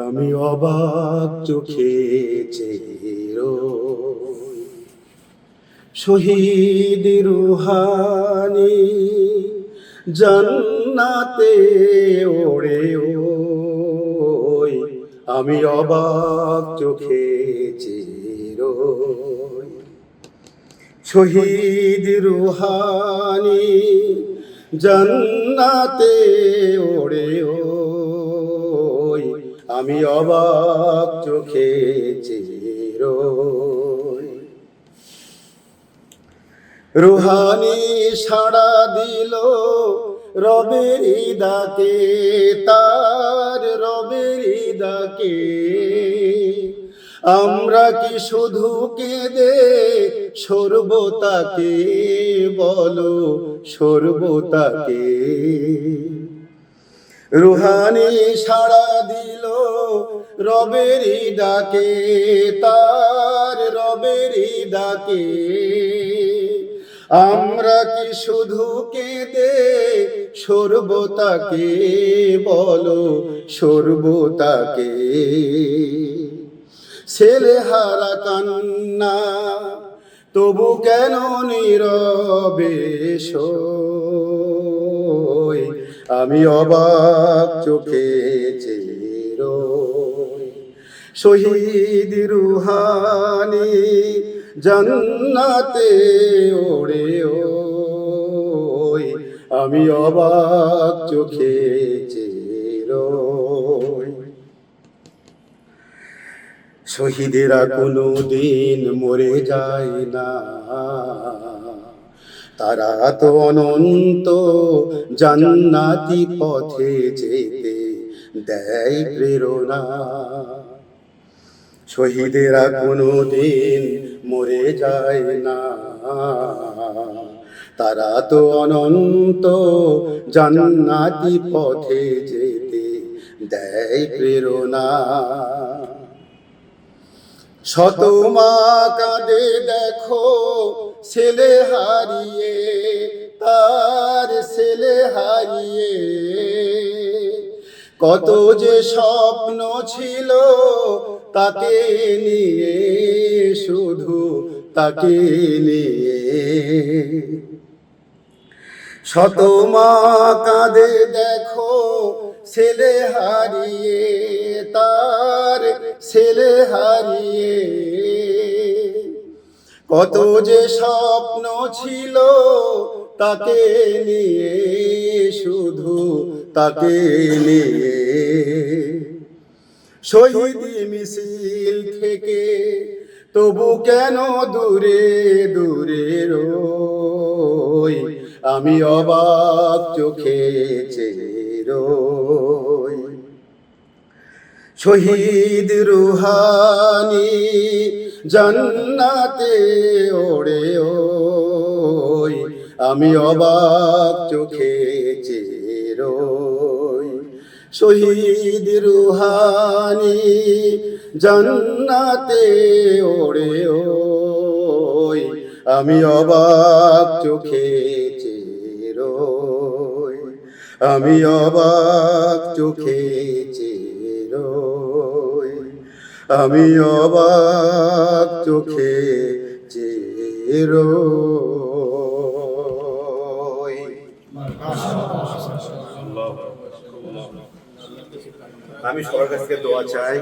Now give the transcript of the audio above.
আমি অবাক চোখে চেয়ে রই। শহীদ রুহানি জান্নাতে ওড়ে ওই, আমি অবাক চোখে চেয়ে রই। শহীদ রুহানি জান্নাতে ওড়ে ওই, আমি অবাক চোখে চেয়ে রই। রুহানি সাড়া দিল রবের ডাকে, তার রবের ডাকে। আমরা কি শুধু কেঁদে সরব তাকে, বলো সরব তাকে। রুহানি সাড়া দিল রবের ডাকে, তার রবের ডাকে। আমরা কি শুধু কেঁদে সরব তাকে, বলো সরব তাকে। ছেলেহারা কান্না তবু কেন নীরবে সই, আমি অবাক চোখে চেয়ে রই। শহীদ রুহানি জান্নাতে ওড়ে ওই, আমি অবাক চোখে চেয়ে রই। শহীদেরা কোনো দিন মরে যায় না, তারা তো অনন্ত জান্নাতি পথে যেতে দেয় প্রেরণা। শহীদেরা কোনো দিন মরে যায় না, তারা তো অনন্ত জান্নাতি পথে যেতে দেয় প্রেরণা। শত মা কাঁদে দেখো ছেলে হারিয়ে, তার ছেলে হারিয়ে। কত যে স্বপ্ন ছিল তাকে নিয়ে, শুধু তাকে নিয়ে। শত মা কাঁদে দেখো ছেলে হারিয়ে, তার ছেলে হারিয়ে। কত যে স্বপ্ন ছিল তাকে নিয়ে, শুধু তাকে নিয়ে। শহীদি মিছিল থেকে তবু কেন দূরে দূরে রই, আমি অবাক চোখে চেয়ে রই। শহীদ রুহানি জান্নাতে ওড়ে ওই, আমি অবাক চোখে চেয়ে রই। শহীদ রুহানি জান্নাতে ওড়ে ওই, আমি অবাক চোখে চেয়ে রই। আমি অবাক চোখে চেয়ে রই। আমি অবাক চোখে চেয়ে রই। আমি সবার কাছ থেকে দোয়া চাই।